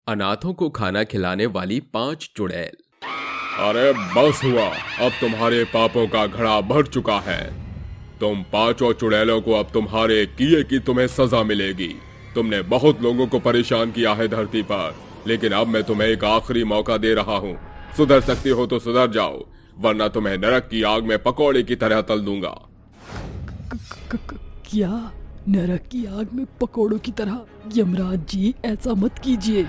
अनाथों को खाना खिलाने वाली 5 चुड़ैल। अरे बस हुआ, अब तुम्हारे पापों का घड़ा भर चुका है। तुम पांचों चुड़ैलों को अब तुम्हारे किए की तुम्हें सजा मिलेगी। तुमने बहुत लोगों को परेशान किया है धरती पर, लेकिन अब मैं तुम्हें एक आखिरी मौका दे रहा हूँ। सुधर सकती हो तो सुधर जाओ, वरना तुम्हें नरक की आग में पकौड़े की तरह तल दूंगा। क्या? नरक की आग में पकोड़ों की तरह? यमराज जी, ऐसा मत कीजिए।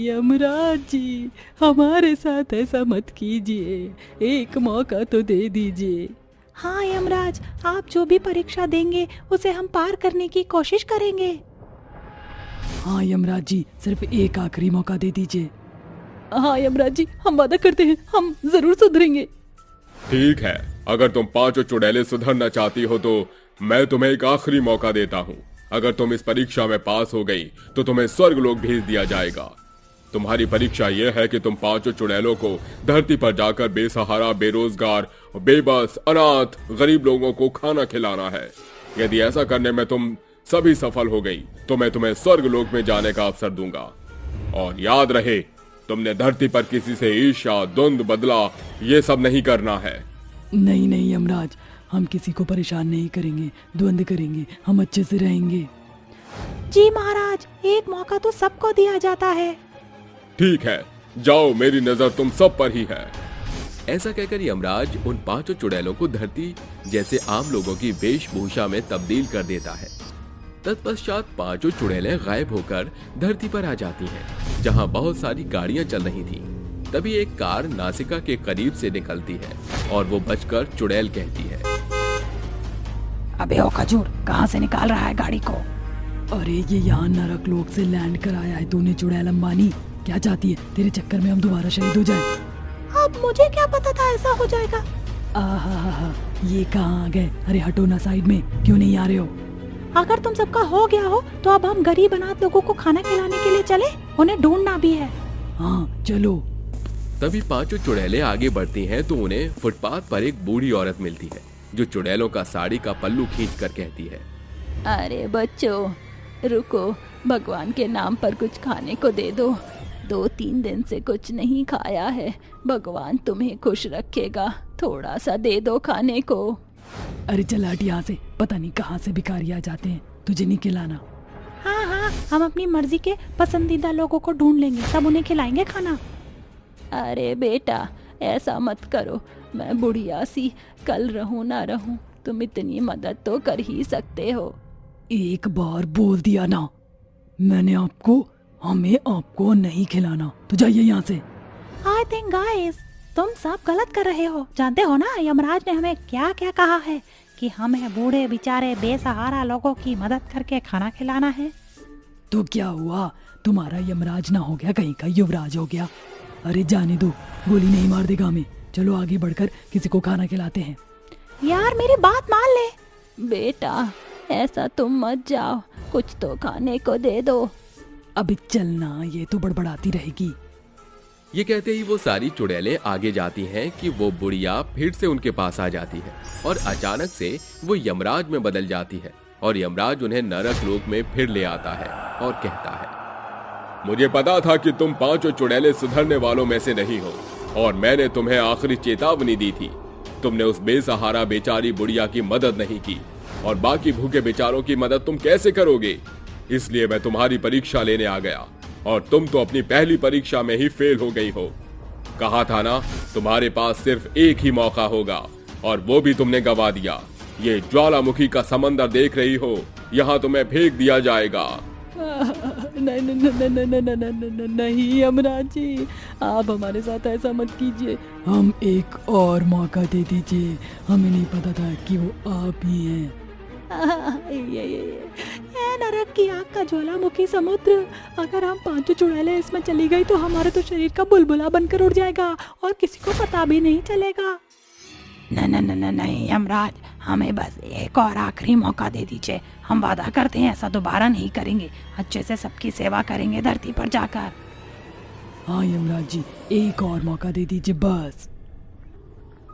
यमराज जी, हमारे साथ ऐसा मत कीजिए, एक मौका तो दे दीजिए। हाँ यमराज, आप जो भी परीक्षा देंगे उसे हम पार करने की कोशिश करेंगे। हाँ यमराज जी, सिर्फ एक आखिरी मौका दे दीजिए। हाँ यमराज जी, हम वादा करते हैं, हम जरूर सुधरेंगे। ठीक है, अगर तुम पांचों चुड़ैलें सुधरना चाहती हो तो मैं तुम्हें एक आखिरी मौका देता हूँ। अगर तुम इस परीक्षा में पास हो गई तो तुम्हें स्वर्ग लोक भेज दिया जाएगा। तुम्हारी परीक्षा यह है कि तुम पांचों चुड़ैलों को धरती पर जाकर बेसहारा, बेरोजगार, बेबस, अनाथ, गरीब लोगों को खाना खिलाना है। यदि ऐसा करने में तुम सभी सफल हो गई तो मैं तुम्हें स्वर्ग लोक में जाने का अवसर दूंगा। और याद रहे, तुमने धरती पर किसी से ईर्ष्या, द्वंद, बदला ये सब नहीं करना है। नहीं नहीं यमराज, हम किसी को परेशान नहीं करेंगे, द्वंद करेंगे, हम अच्छे से रहेंगे। जी महाराज, एक मौका तो सबको दिया जाता है। ठीक है, जाओ, मेरी नजर तुम सब पर ही है। ऐसा कहकर यमराज उन 5 चुड़ैलों को धरती जैसे आम लोगों की वेशभूषा में तब्दील कर देता है। तत्पश्चात 5 चुड़ैलें गायब होकर धरती पर आ जाती हैं, जहां बहुत सारी गाड़ियां चल रही थी। तभी एक कार नासिका के करीब से निकलती है और वो बचकर चुड़ैल कहती है, अबे ओ खजूर, कहाँ से निकाल रहा है गाड़ी को? अरे ये यहाँ नरक लोक से लैंड कर आया है तूने चुड़ैल अंबानी। क्या चाहती है? तेरे चक्कर में हम दोबारा शहीद हो जाएं। अब मुझे क्या पता था ऐसा हो जाएगा। आहा, ये कहाँ आ गए? अरे हटो ना साइड में, क्यों नहीं आ रहे हो? अगर तुम सबका हो गया हो तो अब हम गरीब अनाथ लोगों को खाना खिलाने के लिए चले, उन्हें ढूंढना भी है। हाँ चलो। तभी 5 चुड़ैलें आगे बढ़ती हैं तो उन्हें फुटपाथ पर एक बूढ़ी औरत मिलती है, जो चुड़ैलों का साड़ी का पल्लू खींचकर कहती है, अरे बच्चों, रुको, भगवान के नाम पर कुछ खाने को दे दो। 2-3 दिन से कुछ नहीं खाया है, भगवान तुम्हें खुश रखेगा, थोड़ा सा दे दो खाने को। अरे चल हट यहाँ से, पता नहीं कहाँ से भिखारी आ जाते हैं, तुझे नहीं खिलाना। हाँ हाँ, हम अपनी मर्जी के पसंदीदा लोगों को ढूंढ लेंगे, तब उन्हें खिलाएंगे खाना। अरे बेटा, ऐसा मत करो, मैं बुढ़िया सी कल रहूं ना रहूं, तुम इतनी मदद तो कर ही सकते हो। एक बार बोल दिया ना मैंने आपको, हमें आपको नहीं खिलाना, तो जाइए यहाँ से। आई थिंक गाइस, तुम सब गलत कर रहे हो। जानते हो ना यमराज ने हमें क्या क्या कहा है कि हमें बूढ़े बेचारे बेसहारा लोगों की मदद करके खाना खिलाना है। तो क्या हुआ, तुम्हारा यमराज ना हो गया, कहीं का युवराज हो गया। अरे जाने दो, गोली नहीं मार देगा हमें। चलो आगे बढ़कर किसी को खाना खिलाते हैं। यार मेरी बात मान ले। बेटा ऐसा तुम मत जाओ, कुछ तो खाने को दे दो। अबे चलना, ये तो बड़बड़ाती रहेगी। ये कहते ही वो सारी चुड़ैलें आगे जाती हैं कि वो बुढ़िया फिर से उनके पास आ जाती है और अचानक से वो यमराज में बदल जाती है और यमराज उन्हें नरक लोक में फिर ले आता है और कहता है, मुझे पता था कि तुम 5 चुड़ैलें सुधरने वालों में से नहीं हो और मैंने तुम्हें आखिरी चेतावनी दी थी। तुमने उस बेसहारा बेचारी बुढ़िया की मदद नहीं की और बाकी भूखे बेचारों की मदद तुम कैसे करोगे? इसलिए मैं तुम्हारी परीक्षा लेने आ गया और तुम तो अपनी पहली परीक्षा में ही फेल हो गई हो। कहा था ना, तुम्हारे पास सिर्फ एक ही मौका होगा और वो भी तुमने गवा दिया। ये ज्वालामुखी का समंदर देख रही हो, यहाँ तुम्हें फेंक दिया जाएगा। नहीं यमराज जी, आप हमारे साथ ऐसा मत कीजिए, हम एक और मौका दे दीजिए। हमें नहीं पता था कि वो आप ही हैं। ये नरक की आग का ज्वालामुखी समुद्र, अगर हम 5 चुड़ैलें इसमें चली गई तो हमारे तो शरीर का बुलबुला बनकर उड़ जाएगा और किसी को पता भी नहीं चलेगा। नहीं यमराज, हमें बस एक और आखिरी मौका दे दीजिए। हम वादा करते हैं ऐसा दोबारा नहीं करेंगे, अच्छे से सबकी सेवा करेंगे धरती पर जाकर। हाँ यमराज जी, एक और मौका दे दीजिए बस।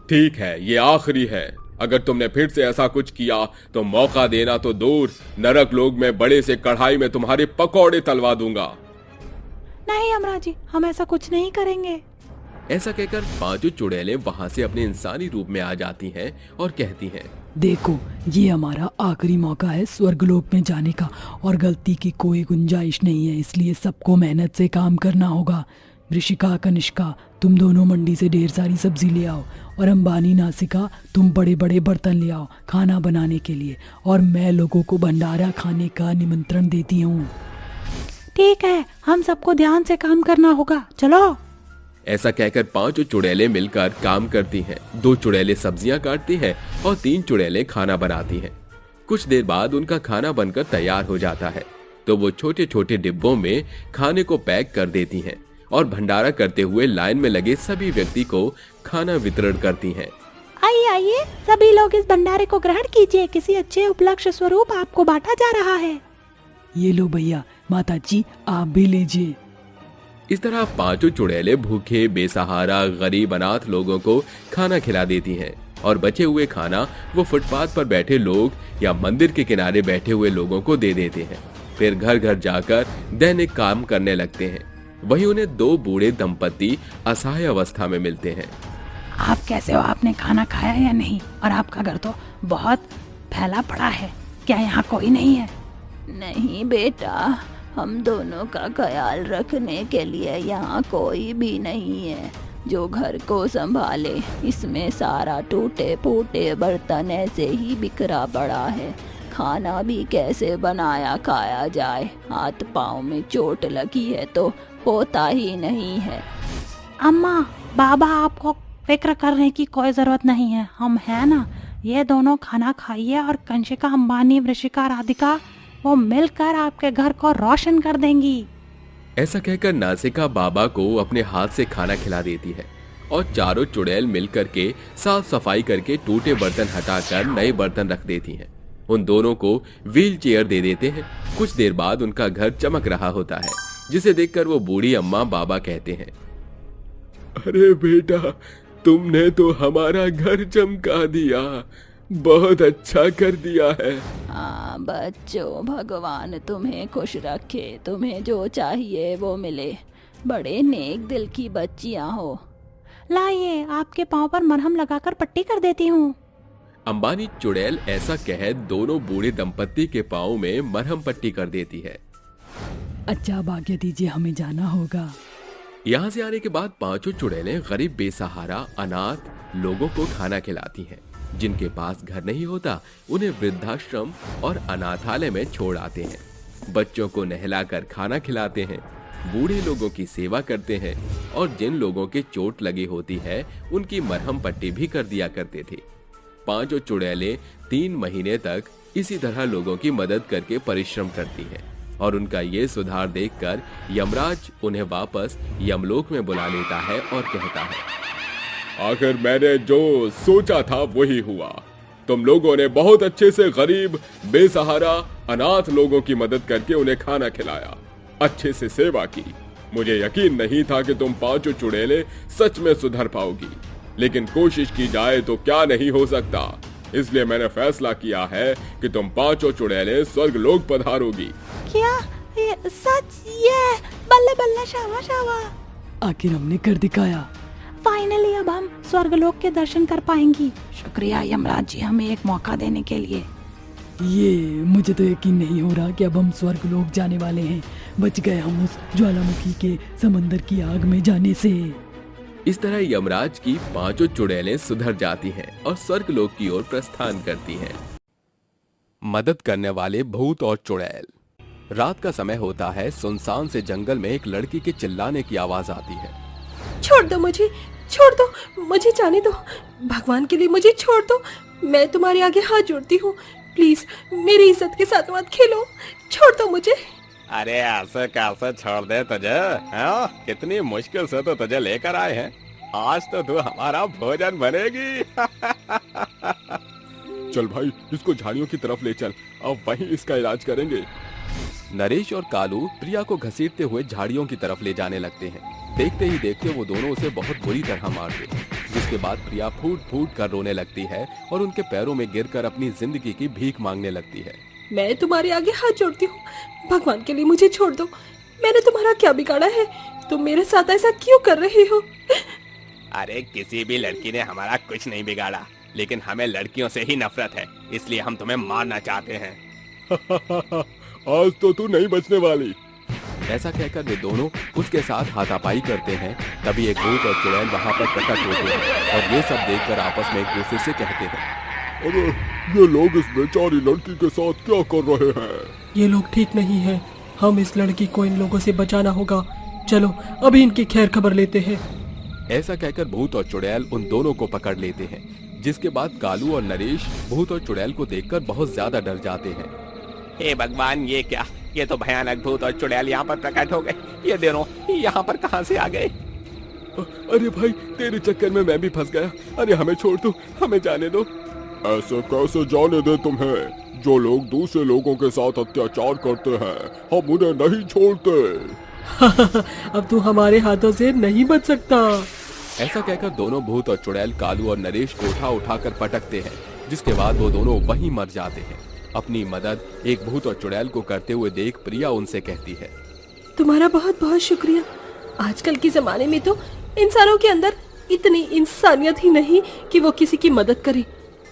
ठीक है, ये आखिरी है। अगर तुमने फिर से ऐसा कुछ किया तो मौका देना तो दूर, नरक लोक में बड़े से कढ़ाई में तुम्हारे पकौड़े तलवा दूंगा। नहीं यमराज जी, हम ऐसा कुछ नहीं करेंगे। ऐसा कहकर पांचों चुड़ैलें वहां से अपने इंसानी रूप में आ जाती हैं और कहती हैं, देखो ये हमारा आखिरी मौका है स्वर्गलोक में जाने का और गलती की कोई गुंजाइश नहीं है, इसलिए सबको मेहनत से काम करना होगा। ऋषिका, कनिष्का, तुम दोनों मंडी से ढेर सारी सब्जी ले आओ और अंबानी, नासिका, तुम बड़े बड़े बर्तन ले आओ खाना बनाने के लिए, और मैं लोगों को भंडारा खाने का निमंत्रण देती हूँ। ठीक है, हम सबको ध्यान से काम करना होगा, चलो। ऐसा कहकर पांचों चुड़ैलें मिलकर काम करती हैं। 2 चुड़ैलें सब्जियां काटती हैं और 3 चुड़ैलें खाना बनाती हैं। कुछ देर बाद उनका खाना बनकर तैयार हो जाता है तो वो छोटे छोटे डिब्बों में खाने को पैक कर देती हैं और भंडारा करते हुए लाइन में लगे सभी व्यक्ति को खाना वितरण करती हैं। आइए आइए, सभी लोग इस भंडारे को ग्रहण कीजिए, किसी अच्छे उपलक्ष्य स्वरूप आपको बांटा जा रहा है। ये लो भैया, माता जी आप भी लीजिए। इस तरह पांचों चुड़ैलें भूखे, बेसहारा, गरीब, अनाथ लोगों को खाना खिला देती हैं और बचे हुए खाना वो फुटपाथ पर बैठे लोग या मंदिर के किनारे बैठे हुए लोगों को दे देते हैं। फिर घर घर जाकर दैनिक काम करने लगते हैं। वहीं उन्हें 2 बूढ़े दंपति असहाय अवस्था में मिलते हैं। आप कैसे हो? आपने खाना खाया या नहीं? और आपका घर तो बहुत फैला पड़ा है, क्या यहाँ कोई नहीं है? नहीं बेटा, हम दोनों का ख्याल रखने के लिए यहाँ कोई भी नहीं है जो घर को संभाले। इसमें सारा टूटे फूटे बर्तन ऐसे ही बिखरा पड़ा है, खाना भी कैसे बनाया खाया जाए। हाथ पाँव में चोट लगी है तो होता ही नहीं है। अम्मा, बाबा, आपको फिक्र करने की कोई जरूरत नहीं है, हम हैं ना। ये दोनों खाना खाइए और कंशिका, अंबानी, वृषिका, राधिका वो मिलकर आपके घर को रोशन कर देंगी। ऐसा कहकर नासिका बाबा को अपने हाथ से खाना खिला देती है और चारों चुड़ैल मिलकर के साफ सफाई करके टूटे बर्तन हटाकर नए बर्तन रख देती हैं। उन दोनों को व्हील चेयर दे देते हैं। कुछ देर बाद उनका घर चमक रहा होता है, जिसे देखकर वो बूढ़ी अम्मा बाबा कहते हैं, अरे बेटा, तुमने तो हमारा घर चमका दिया, बहुत अच्छा कर दिया है। हाँ बच्चों, भगवान तुम्हें खुश रखे, तुम्हें जो चाहिए वो मिले। बड़े नेक दिल की बच्चियां हो। लाइए, आपके पाँव पर मरहम लगाकर पट्टी कर देती हूँ। अंबानी चुड़ैल ऐसा कह दोनों बूढ़े दंपत्ति के पाँव में मरहम पट्टी कर देती है। अच्छा अब आज्ञा दीजिए, हमें जाना होगा। यहाँ से आने के बाद पांचों चुड़ैलें गरीब, बेसहारा, अनाथ लोगों को खाना खिलाती हैं। जिनके पास घर नहीं होता उन्हें वृद्धाश्रम और अनाथालय में छोड़ आते हैं। बच्चों को नहलाकर खाना खिलाते हैं, बूढ़े लोगों की सेवा करते हैं और जिन लोगों के चोट लगी होती है उनकी मरहम पट्टी भी कर दिया करते थे। पांचों चुड़ैलें 3 महीने तक इसी तरह लोगों की मदद करके परिश्रम करती हैं और उनका ये सुधार देखकर यमराज उन्हें वापस यमलोक में बुला लेता है और कहता है, आखिर मैंने जो सोचा था वही हुआ। तुम लोगों ने बहुत अच्छे से गरीब, बेसहारा, अनाथ लोगों की मदद करके उन्हें खाना खिलाया, अच्छे से सेवा की। मुझे यकीन नहीं था कि तुम पांचों चुड़ैलें सच में सुधर पाओगी, लेकिन कोशिश की जाए तो क्या नहीं हो सकता। इसलिए मैंने फैसला किया है कि तुम पांचों चुड़ैलें स्वर्गलोक पधारोगी। क्या ये सच? ये बल्ले बल्ले, शावा शावा। आखिर हमने कर दिखाया। फाइनली अब हम स्वर्गलोक के दर्शन कर पाएंगी। शुक्रिया यमराज जी, हमें एक मौका देने के लिए। ये मुझे तो यकीन नहीं हो रहा कि अब हम स्वर्गलोक जाने वाले हैं। बच गए हम उस ज्वालामुखी के समंदर की आग में जाने से। इस तरह यमराज की पांचों चुड़ैलें सुधर जाती हैं और स्वर्गलोक की ओर प्रस्थान करती हैं। मदद करने वाले भूत और चुड़ैल। रात का समय होता है। सुनसान से जंगल में एक लड़की के चिल्लाने की आवाज आती है। छोड़ दो मुझे, छोड़ दो मुझे, जाने दो, भगवान के लिए मुझे छोड़ दो। मैं तुम्हारे आगे हाथ जोड़ती हूँ, प्लीज मेरी इज्जत के साथ मत खेलो, छोड़ दो मुझे। अरे ऐसे कैसे छोड़ दे तुझे? कितनी मुश्किल से तो तुझे लेकर आए हैं, आज तो तू हमारा भोजन बनेगी। चल भाई, इसको झाड़ियों की तरफ ले चल, अब वहीं इसका इलाज करेंगे। नरेश और कालू प्रिया को घसीटते हुए झाड़ियों की तरफ ले जाने लगते हैं। देखते ही देखते वो दोनों उसे बहुत बुरी तरह मारते हैं, जिसके बाद प्रिया फूट फूट कर रोने लगती है और उनके पैरों में गिरकर अपनी जिंदगी की भीख मांगने लगती है। मैं तुम्हारे आगे हाथ जोड़ती हूँ, भगवान के लिए मुझे छोड़ दो, मैंने तुम्हारा क्या बिगाड़ा है? तुम मेरे साथ ऐसा क्यों कर रहे हो? अरे किसी भी लड़की ने हमारा कुछ नहीं बिगाड़ा, लेकिन हमें लड़कियों से ही नफरत है, इसलिए हम तुम्हें मारना चाहते हैं। आज तो तू नहीं बचने वाली। ऐसा कहकर वे दोनों उसके साथ हाथापाई करते हैं। तभी एक भूत और चुड़ैल वहां पर प्रकट होते हैं और ये सब देखकर आपस में एक दूसरे से कहते हैं, अरे ये लोग इस बेचारी लड़की के साथ क्या कर रहे हैं? ये लोग ठीक नहीं है, हम इस लड़की को इन लोगों से बचाना होगा। चलो अभी इनकी खैर खबर लेते हैं। ऐसा कहकर भूत और चुड़ैल उन दोनों को पकड़ लेते हैं, जिसके बाद कालू और नरेश भूत और चुड़ैल को देखकर बहुत ज्यादा डर जाते हैं। हे भगवान, ये क्या? ये तो भयानक भूत और चुड़ैल यहाँ पर प्रकट हो गए। ये दोनों यहाँ पर कहाँ से आ गए? अरे भाई, तेरे चक्कर में मैं भी फंस गया। अरे हमें छोड़ दो, हमें जाने दो। ऐसे कैसे जाने दे तुम्हें? जो लोग दूसरे लोगों के साथ अत्याचार करते हैं, हम उन्हें नहीं छोड़ते। अब तू हमारे हाथों से नहीं बच सकता। ऐसा कहकर दोनों भूत और चुड़ैल कालू और नरेश को उठाकर पटकते हैं, जिसके बाद वो दोनों वहीं मर जाते हैं। अपनी मदद एक भूत और चुड़ैल को करते हुए देख प्रिया उनसे कहती है, तुम्हारा बहुत बहुत शुक्रिया। आजकल के जमाने में तो इंसानों के अंदर इतनी इंसानियत ही नहीं कि वो किसी की मदद करे,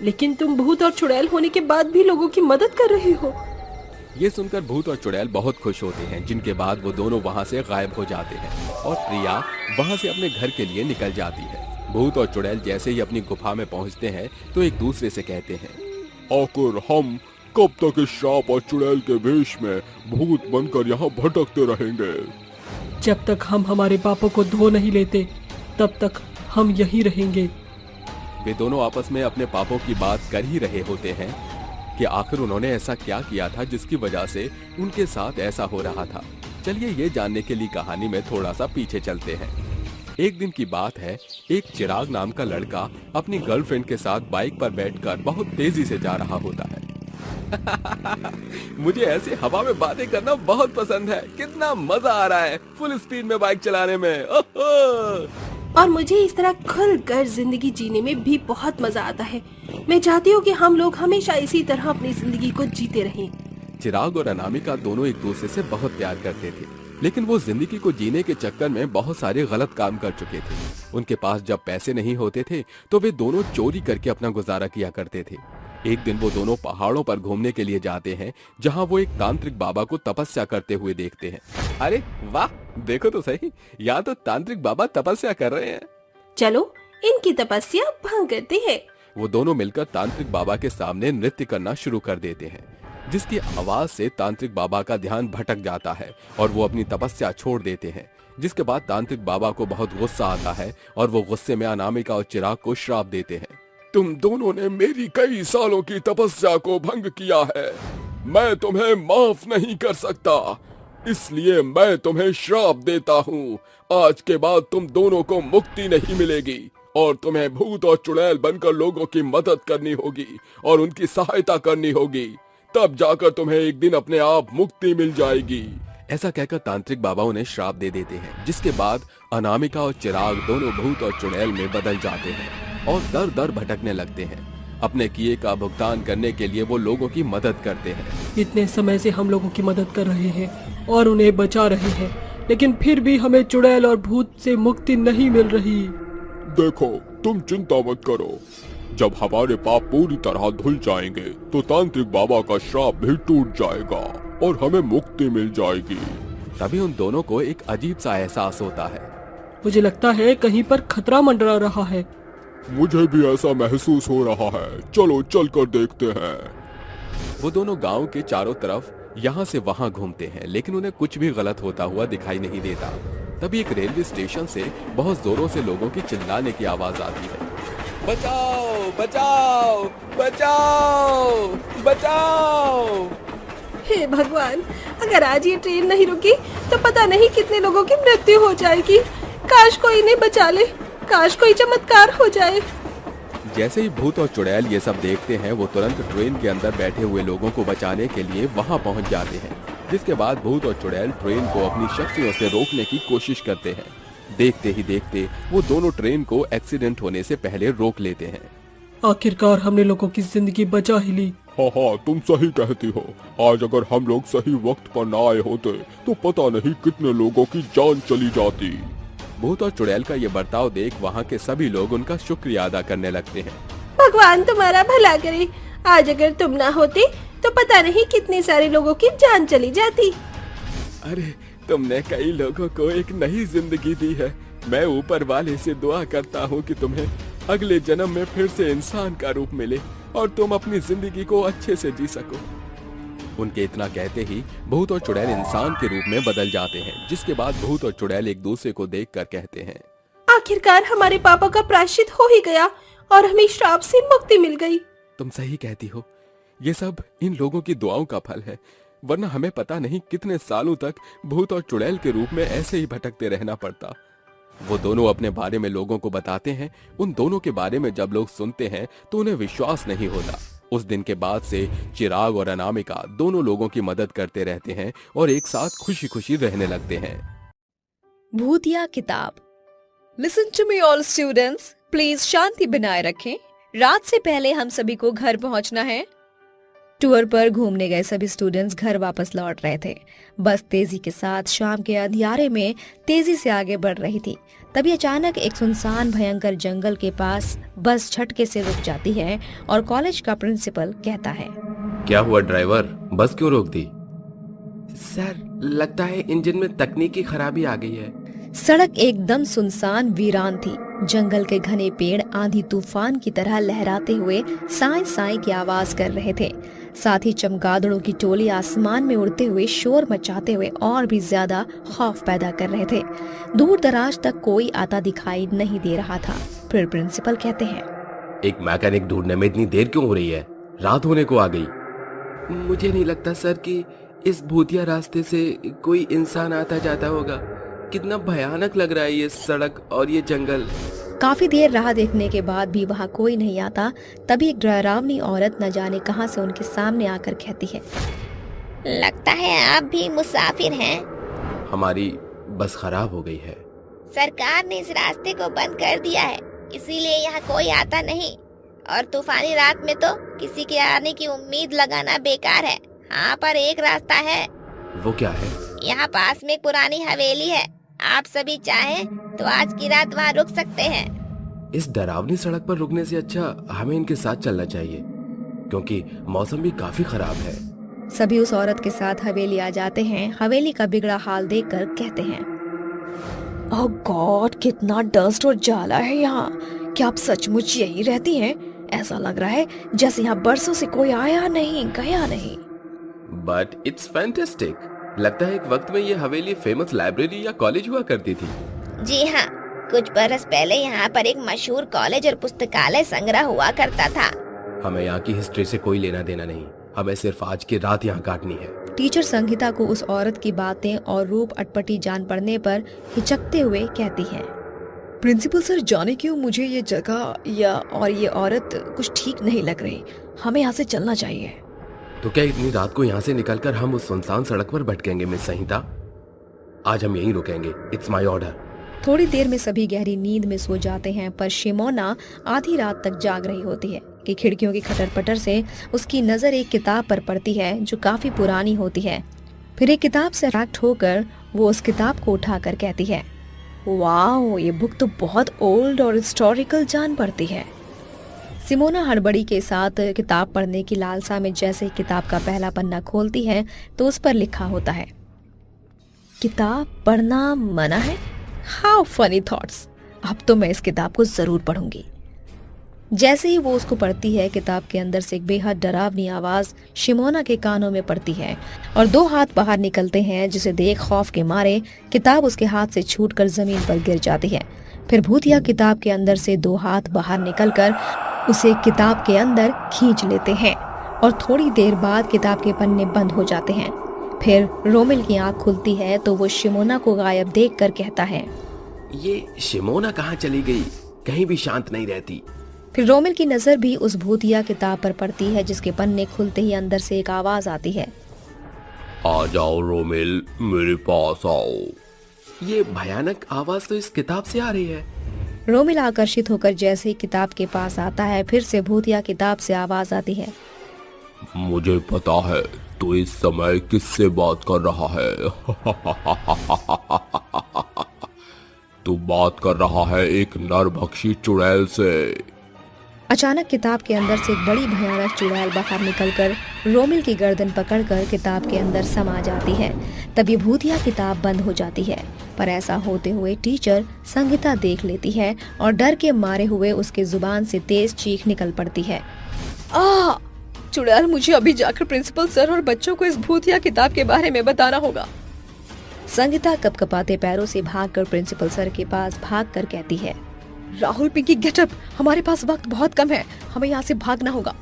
लेकिन तुम भूत और चुड़ैल होने के बाद भी लोगों की मदद कर रहे हो। ये सुनकर भूत और चुड़ैल बहुत खुश होते हैं, जिनके बाद वो दोनों वहाँ से गायब हो जाते हैं और प्रिया वहाँ से अपने घर के लिए निकल जाती है। भूत और चुड़ैल जैसे ही अपनी गुफा में पहुँचते हैं तो एक दूसरे से कहते हैं, आखिर हम कब तक इस श्राप और चुड़ैल के वेश में भूत बनकर यहाँ भटकते रहेंगे? जब तक हम हमारे पापों को धो नहीं लेते तब तक हम यहीं रहेंगे। वे दोनों आपस में अपने पापों की बात कर ही रहे होते हैं कि आखिर उन्होंने ऐसा क्या किया था जिसकी वजह से उनके साथ ऐसा हो रहा था। चलिए ये जानने के लिए कहानी में थोड़ा सा पीछे चलते हैं। एक दिन की बात है, एक चिराग नाम का लड़का अपनी गर्लफ्रेंड के साथ बाइक पर बैठकर बहुत तेजी से जा रहा होता है। मुझे ऐसे हवा में बातें करना बहुत पसंद है। कितना मजा आ रहा है फुल स्पीड में बाइक चलाने में। और मुझे इस तरह खुलकर जिंदगी जीने में भी बहुत मजा आता है। मैं चाहती हूँ कि हम लोग हमेशा इसी तरह अपनी जिंदगी को जीते रहें। चिराग और अनामिका दोनों एक दूसरे से बहुत प्यार करते थे, लेकिन वो जिंदगी को जीने के चक्कर में बहुत सारे गलत काम कर चुके थे। उनके पास जब पैसे नहीं होते थे तो वे दोनों चोरी करके अपना गुजारा किया करते थे। एक दिन वो दोनों पहाड़ों पर घूमने के लिए जाते हैं, जहां वो एक तांत्रिक बाबा को तपस्या करते हुए देखते हैं। अरे वाह, देखो तो सही, यहाँ तो तांत्रिक बाबा तपस्या कर रहे हैं। चलो इनकी तपस्या भंग करते हैं। वो दोनों मिलकर तांत्रिक बाबा के सामने नृत्य करना शुरू कर देते हैं, जिसकी आवाज से तांत्रिक बाबा का ध्यान भटक जाता है और वो अपनी तपस्या छोड़ देते हैं। जिसके बाद तांत्रिक बाबा को बहुत गुस्सा आता है और वो गुस्से में अनामिका और चिराग को श्राप देते हैं। तुम दोनों ने मेरी कई सालों की तपस्या को भंग किया है। मैं तुम्हें माफ नहीं कर सकता, इसलिए मैं तुम्हें श्राप देता हूँ। आज के बाद तुम दोनों को मुक्ति नहीं मिलेगी और तुम्हें भूत और चुड़ैल बनकर लोगों की मदद करनी होगी और उनकी सहायता करनी होगी। तब जाकर तुम्हें एक दिन अपने आप मुक्ति मिल जाएगी। ऐसा कहकर तांत्रिक बाबा उन्हें श्राप दे देते हैं, जिसके बाद अनामिका और चिराग दोनों भूत और चुड़ैल में बदल जाते हैं और दर दर भटकने लगते हैं। अपने किए का भुगतान करने के लिए वो लोगों की मदद करते हैं। इतने समय से हम लोगों की मदद कर रहे हैं और उन्हें बचा रहे हैं, लेकिन फिर भी हमें चुड़ैल और भूत से मुक्ति नहीं मिल रही। देखो, तुम चिंता मत करो। जब हमारे पाप पूरी तरह धुल जाएंगे तो तांत्रिक बाबा का श्राप भी टूट जाएगा और हमें मुक्ति मिल जाएगी। तभी उन दोनों को एक अजीब सा एहसास होता है। मुझे लगता है कहीं पर खतरा मंडरा रहा है। मुझे भी ऐसा महसूस हो रहा है। चलो चलकर देखते हैं। वो दोनों गांव के चारों तरफ यहाँ से वहाँ घूमते हैं, लेकिन उन्हें कुछ भी गलत होता हुआ दिखाई नहीं देता। तभी एक रेलवे स्टेशन से बहुत जोरों से लोगों की चिल्लाने की आवाज आती है। बचाओ बचाओ बचाओ बचाओ। हे भगवान, अगर आज ये ट्रेन नहीं रुकी तो पता नहीं कितने लोगों की मृत्यु हो जाएगी। काश कोई इन्हें बचा ले, काश कोई चमत्कार हो जाए। जैसे ही भूत और चुड़ैल ये सब देखते हैं, वो तुरंत ट्रेन के अंदर बैठे हुए लोगों को बचाने के लिए वहां पहुंच जाते हैं। जिसके बाद भूत और चुड़ैल ट्रेन को अपनी शक्तियों से रोकने की कोशिश करते हैं। देखते ही देखते वो दोनों ट्रेन को एक्सीडेंट होने से पहले रोक लेते हैं। आखिरकार हमने लोगों की जिंदगी बचा ही ली। हाँ हाँ, तुम सही कहती हो। आज अगर हम लोग सही वक्त पर ना आए होते तो पता नहीं कितने लोगों की जान चली जाती। भूत और चुड़ैल का ये बर्ताव देख वहाँ के सभी लोग उनका शुक्रिया अदा करने लगते हैं। भगवान तुम्हारा भला करे, आज अगर तुम ना होते तो पता नहीं कितने सारे लोगों की जान चली जाती। अरे तुमने कई लोगों को एक नई जिंदगी दी है। मैं ऊपर वाले से दुआ करता हूँ कि तुम्हें अगले जन्म में फिर से इंसान का रूप मिले और तुम अपनी जिंदगी को अच्छे से जी सको। उनके इतना कहते ही भूत और चुड़ैल इंसान के रूप में बदल जाते हैं, जिसके बाद भूत और चुड़ैल एक दूसरे को देखकर कहते हैं, आखिरकार हमारे पापा का प्रायश्चित हो ही गया और हमें श्राप से मुक्ति मिल गई। तुम सही कहती हो, ये सब इन लोगों की दुआओं का फल है, वरना हमें पता नहीं कितने सालों तक भूत और चुड़ैल के रूप में ऐसे ही भटकते रहना पड़ता। वो दोनों अपने बारे में लोगों को बताते हैं। उन दोनों के बारे में जब लोग सुनते हैं तो उन्हें विश्वास नहीं होता। उस दिन के बाद से चिराग और अनामिका दोनों लोगों की मदद करते रहते हैं और एक साथ खुशी खुशी रहने लगते हैं। भूतिया किताब। Listen to me all students, please शांति बनाए रखें। रात से पहले हम सभी को घर पहुंचना है। टूर पर घूमने गए सभी स्टूडेंट्स घर वापस लौट रहे थे। बस तेजी के साथ शाम के अंधियारे में तेजी से आगे बढ़ रही थी। तभी अचानक एक सुनसान भयंकर जंगल के पास बस झटके से रुक जाती है और कॉलेज का प्रिंसिपल कहता है, क्या हुआ ड्राइवर, बस क्यों रोक दी? सर, लगता है इंजन में तकनीकी खराबी आ गई है। सड़क एकदम सुनसान वीरान थी। जंगल के घने पेड़ आंधी तूफान की तरह लहराते हुए साए साए की आवाज कर रहे थे। साथ ही चमगादड़ों की टोली आसमान में उड़ते हुए शोर मचाते हुए और भी ज्यादा खौफ पैदा कर रहे थे। दूर दराज तक कोई आता दिखाई नहीं दे रहा था। फिर प्रिंसिपल कहते हैं, एक मैकेनिक ढूंढने में इतनी देर क्यों हो रही है? रात होने को आ गई। मुझे नहीं लगता सर कि इस भूतिया रास्ते से कोई इंसान आता जाता होगा। कितना भयानक लग रहा है ये सड़क और ये जंगल। काफी देर राह देखने के बाद भी वहाँ कोई नहीं आता। तभी एक डरावनी औरत न जाने कहां से उनके सामने आकर कहती है, लगता है आप भी मुसाफिर हैं। हमारी बस खराब हो गई है। सरकार ने इस रास्ते को बंद कर दिया है, इसीलिए यहाँ कोई आता नहीं। और तूफानी रात में तो किसी के आने की उम्मीद लगाना बेकार है। हाँ, पर एक रास्ता है। वो क्या है? यहाँ पास में एक पुरानी हवेली है। आप सभी चाहें तो आज की रात वहाँ रुक सकते हैं। इस डरावनी सड़क पर रुकने से अच्छा हमें इनके साथ चलना चाहिए, क्योंकि मौसम भी काफी खराब है। सभी उस औरत के साथ हवेली आ जाते हैं। हवेली का बिगड़ा हाल देखकर कहते हैं, ओह गॉड, कितना डस्ट और जाला है यहाँ। क्या आप सचमुच यही रहती हैं? ऐसा लग रहा है जैसे यहाँ बरसों से कोई आया नहीं गया नहीं। But it's fantastic. लगता है एक वक्त में ये हवेली फेमस लाइब्रेरी या कॉलेज हुआ करती थी। जी हाँ, कुछ बरस पहले यहाँ पर एक मशहूर कॉलेज और पुस्तकालय संग्रह हुआ करता था। हमें यहाँ की हिस्ट्री से कोई लेना देना नहीं, हमें सिर्फ आज की रात यहाँ काटनी है। टीचर संगीता को उस औरत की बातें और रूप अटपटी जान पड़ने पर हिचकते हुए कहती है, प्रिंसिपल सर, जाने क्यों मुझे ये जगह या और ये औरत कुछ ठीक नहीं लग रही। हमें यहाँ से चलना चाहिए। तो क्या इतनी रात को यहाँ से निकलकर हम उस सुनसान सड़क पर भटकेंगे मिस संहिता? आज हम यहीं रुकेंगे, इट्स माय ऑर्डर। थोड़ी देर में सभी गहरी नींद में सो जाते हैं, पर शिमोना आधी रात तक जाग रही होती है कि खिड़कियों की खटर पटर से उसकी नजर एक किताब पर पड़ती है जो काफी पुरानी होती है। फिर एक किताब से अट्रैक्ट होकर वो उस किताब को उठाकर कहती है, वाओ, ये बुक तो बहुत ओल्ड और हिस्टोरिकल जान पड़ती है। सिमोना हड़बड़ी के साथ किताब पढ़ने की लालसा में जैसे किताब का पहला पन्ना खोलती है तो उस पर लिखा होता है, किताब पढ़ना मना है। How funny thoughts. अब तो मैं इस किताब को जरूर पढ़ूंगी। जैसे ही वो उसको पढ़ती है, किताब के अंदर से एक बेहद डरावनी आवाज शिमोना के कानों में पड़ती है और दो हाथ बाहर निकलते हैं, जिसे देख खौफ के मारे किताब उसके हाथ से छूटकर जमीन पर गिर जाती है। फिर भूतिया किताब के अंदर से दो हाथ बाहर निकलकर उसे किताब के अंदर खींच लेते हैं और थोड़ी देर बाद किताब के पन्ने बंद हो जाते हैं। फिर रोमिल की आंख खुलती है तो वो शिमोना को गायब देखकर कहता है, ये शिमोना कहाँ चली गई? कहीं भी शांत नहीं रहती। फिर रोमिल की नजर भी उस भूतिया किताब पर पड़ती है, जिसके पन्ने खुलते ही अंदर से एक आवाज आती है, आ जाओ रोमिल, मेरे पास आओ। ये भयानक आवाज तो इस किताब से आ रही है। रोमिल आकर्षित होकर जैसे ही किताब के पास आता है, फिर से भूतिया किताब से आवाज आती है, मुझे पता है तू इस समय किससे बात कर रहा है। तू बात कर रहा है एक नरभक्षी चुड़ैल से। अचानक किताब के अंदर से एक बड़ी भयानक चुड़ैल बाहर निकलकर रोमिल की गर्दन पकड़कर किताब के अंदर समा जाती है। तभी भूतिया किताब बंद हो जाती है, पर ऐसा होते हुए टीचर संगीता देख लेती है और डर के मारे हुए उसके जुबान से तेज चीख निकल पड़ती है। आ चुड़ैल, मुझे अभी जाकर प्रिंसिपल सर और बच्चों को इस भूतिया किताब के बारे में बताना होगा। संगीता कपकपाते पैरों से भागकर प्रिंसिपल सर के पास भागकर कहती है, राहुल, पिंकी, गेटअप, हमारे पास वक्त बहुत कम है, हमें यहाँ से भागना होगा।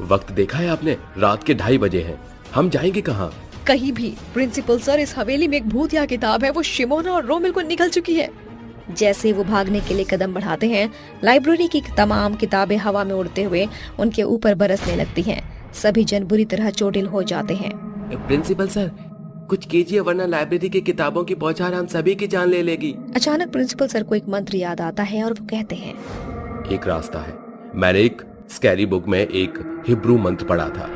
वक्त देखा है आपने? रात के 2:30 बजे हैं। हम जाएंगे कहाँ? कहीं भी। प्रिंसिपल सर, इस हवेली में एक भूतिया किताब है, वो शिमोना और रोमिल को निकल चुकी है। जैसे वो भागने के लिए कदम बढ़ाते हैं, लाइब्रेरी की तमाम किताबें हवा में उड़ते हुए उनके ऊपर बरसने लगती हैं। सभी जन बुरी तरह चोटिल हो जाते हैं। प्रिंसिपल सर, कुछ कीजिए वरना लाइब्रेरी की किताबों की बौछार हम सभी की जान ले लेगी। अचानक प्रिंसिपल सर को एक मंत्र याद आता है और वो कहते हैं, एक रास्ता है। मैंने एक स्कैरी बुक में एक हिब्रू मंत्र पढ़ा था।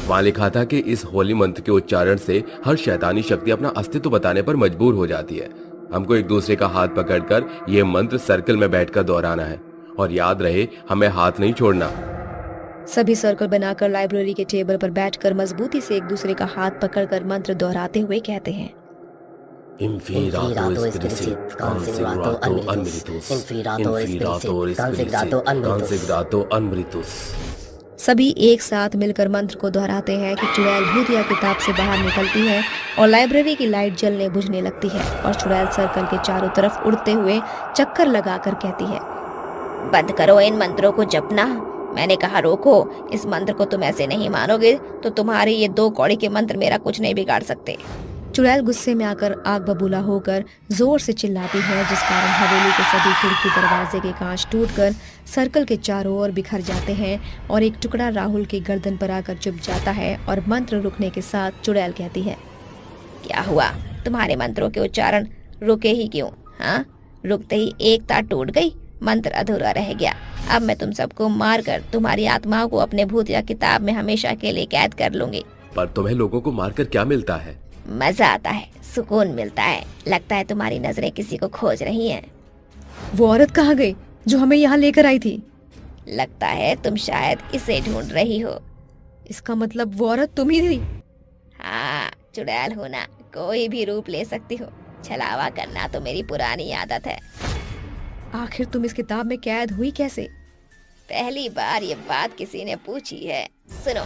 वहाँ लिखा था कि इस होली मंत्र के उच्चारण से हर शैतानी शक्ति अपना अस्तित्व बताने पर मजबूर हो जाती है। हमको एक दूसरे का हाथ पकड़कर ये मंत्र सर्कल में बैठकर दोहराना है, और याद रहे हमें हाथ नहीं छोड़ना। सभी सर्कल बनाकर लाइब्रेरी के टेबल पर बैठकर मजबूती से एक दूसरे का हाथ पकड़कर मंत्र दोहराते हुए कहते हैं, Infirato espiricit, consigrato unmeritus। सभी एक साथ मिलकर मंत्र को दोहराते हैं कि चुड़ैल भूतिया किताब से बाहर निकलती है और लाइब्रेरी की लाइट जलने बुझने लगती है और चुड़ैल सर्कल के चारों तरफ उड़ते हुए चक्कर लगाकर कहती है, बंद करो इन मंत्रों को जपना। मैंने कहा रोको। इस मंत्र को तुम ऐसे नहीं मानोगे तो तुम्हारे ये 2 कौड़ी के मंत्र मेरा कुछ नहीं बिगाड़ सकते। चुड़ैल गुस्से में आकर आग बबूला होकर जोर से चिल्लाती है, जिस कारण हवेली के सभी खिड़की दरवाजे के कांच टूटकर सर्कल के चारों ओर बिखर जाते हैं और एक टुकड़ा राहुल की गर्दन पर आकर चुभ जाता है। और मंत्र रुकने के साथ चुड़ैल कहती है, क्या हुआ? तुम्हारे मंत्रों के उच्चारण रुके ही क्यों? हाँ, रुकते ही एक तार टूट गई, मंत्र अधूरा रह गया। अब मैं तुम सबको मारकर तुम्हारी आत्माओं को अपने भूतिया किताब में हमेशा के लिए कैद कर लूंगी। पर तुम्हें लोगों को मारकर क्या मिलता है? मजा आता है, सुकून मिलता है। लगता है तुम्हारी नजरें किसी को खोज रही हैं। वो औरत कहाँ गई जो हमें यहाँ लेकर आई थी? लगता है तुम शायद इसे ढूंढ रही हो। इसका मतलब वो औरत तुम ही थी? हाँ, चुड़ैल होना कोई भी रूप ले सकती हो। छलावा करना तो मेरी पुरानी आदत है। आखिर तुम इस किताब में कैद हुई कैसे? पहली बार ये बात किसी ने पूछी है। सुनो,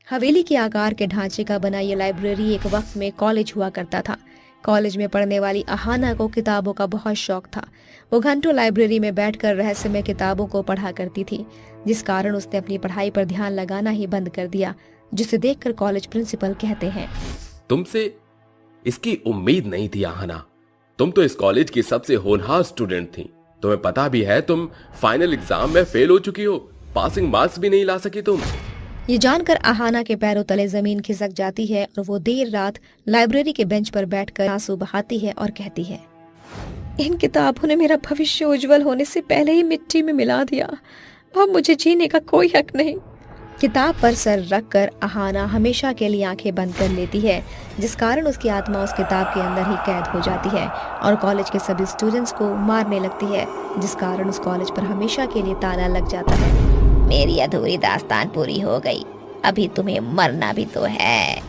हवेली के आकार के ढांचे का बना ये लाइब्रेरी एक वक्त में कॉलेज हुआ करता था। कॉलेज में पढ़ने वाली अहाना को किताबों का बहुत शौक था। वो घंटों लाइब्रेरी में बैठकर रहस्यमय किताबों को पढ़ा करती थी, जिस कारण उसने अपनी पढ़ाई पर ध्यान लगाना ही बंद कर दिया, जिसे देखकर कॉलेज प्रिंसिपल कहते हैं, तुमसे इसकी उम्मीद नहीं थी अहाना। तुम तो इस कॉलेज की सबसे होनहार स्टूडेंट थी। तुम्हें पता भी है तुम फाइनल एग्जाम में फेल हो चुकी हो। पासिंग मार्क्स भी नहीं ला सकी तुम। ये जानकर अहाना के पैरों तले जमीन खिसक जाती है और वो देर रात लाइब्रेरी के बेंच पर बैठकर आंसू बहाती है और कहती है, इन किताबों ने मेरा भविष्य उज्जवल होने से पहले ही मिट्टी में मिला दिया। अब मुझे जीने का कोई हक नहीं। किताब पर सर रखकर अहाना हमेशा के लिए आंखें बंद कर लेती है, जिस कारण उसकी आत्मा उस किताब के अंदर ही कैद हो जाती है और कॉलेज के सभी स्टूडेंट्स को मारने लगती है, जिस कारण उस कॉलेज पर हमेशा के लिए ताला लग जाता है। मेरी अधूरी दास्तान पूरी हो गई, अभी तुम्हें मरना भी तो है।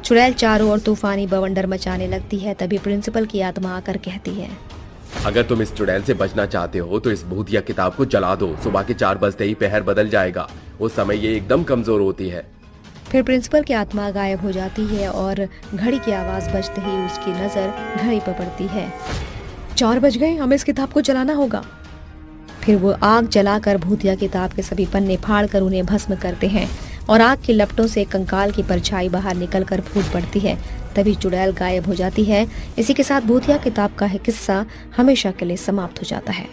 चुड़ैल चारों ओर तूफानी बवंडर मचाने लगती है। तभी प्रिंसिपल की आत्मा आकर कहती है, अगर तुम इस चुड़ैल से बचना चाहते हो तो इस भूतिया किताब को जला दो। सुबह के 4 बजते ही पहर बदल जाएगा। उस समय ये एकदम कमजोर होती है। फिर प्रिंसिपल की आत्मा गायब हो जाती है और घड़ी की आवाज बजते ही उसकी नजर घड़ी पर पड़ती है। 4 बज गए, हमें इस किताब को जलाना होगा। फिर वो आग जलाकर भूतिया किताब के सभी पन्ने फाड़कर उन्हें भस्म करते हैं और आग की लपटों से कंकाल की परछाई बाहर निकलकर फूट पड़ती है। तभी चुड़ैल गायब हो जाती है। इसी के साथ भूतिया किताब का किस्सा हमेशा के लिए समाप्त हो जाता है।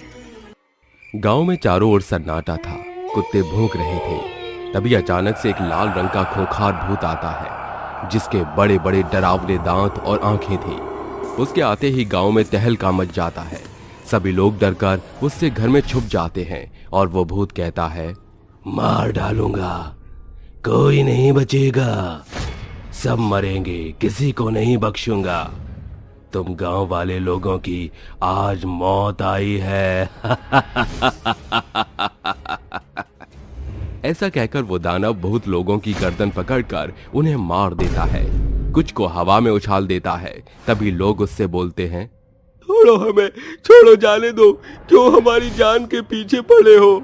गांव में चारों ओर सन्नाटा था। कुत्ते भौंक रहे थे। तभी अचानक से एक लाल रंग का खोखार भूत आता है, जिसके बड़े बड़े डरावने दांत और आंखें थी। उसके आते ही गांव में तहलका मच जाता है। सभी लोग डरकर उससे घर में छुप जाते हैं और वो भूत कहता है, मार डालूंगा। कोई नहीं बचेगा, सब मरेंगे, किसी को नहीं बख्शूंगा। तुम गांव वाले लोगों की आज मौत आई है। ऐसा कहकर वो दानव भूत लोगों की गर्दन पकड़कर उन्हें मार देता है, कुछ को हवा में उछाल देता है। तभी लोग उससे बोलते हैं, छोड़ो हमें, छोड़ो, जाने दो, क्यों हमारी जान के पीछे पड़े हो?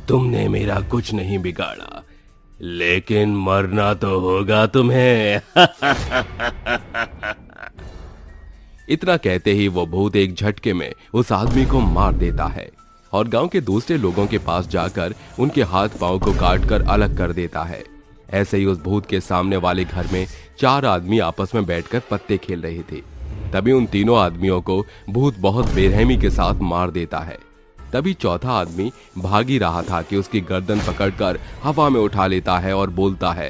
तुमने मेरा कुछ नहीं बिगाड़ा, लेकिन मरना तो होगा तुम्हें। इतना कहते ही वो भूत एक झटके में उस आदमी को मार देता है और गांव के दूसरे लोगों के पास जाकर उनके हाथ पांव को काटकर अलग कर देता है। ऐसे ही उस भूत के सामने वाले घर में 4 आदमी आपस में बैठकर पत्ते खेल रहे थे। तभी उन तीनों आदमियों को भूत बहुत बेरहमी के साथ मार देता है। तभी चौथा आदमी भाग ही रहा था कि उसकी गर्दन पकड़कर हवा में उठा लेता है और बोलता है,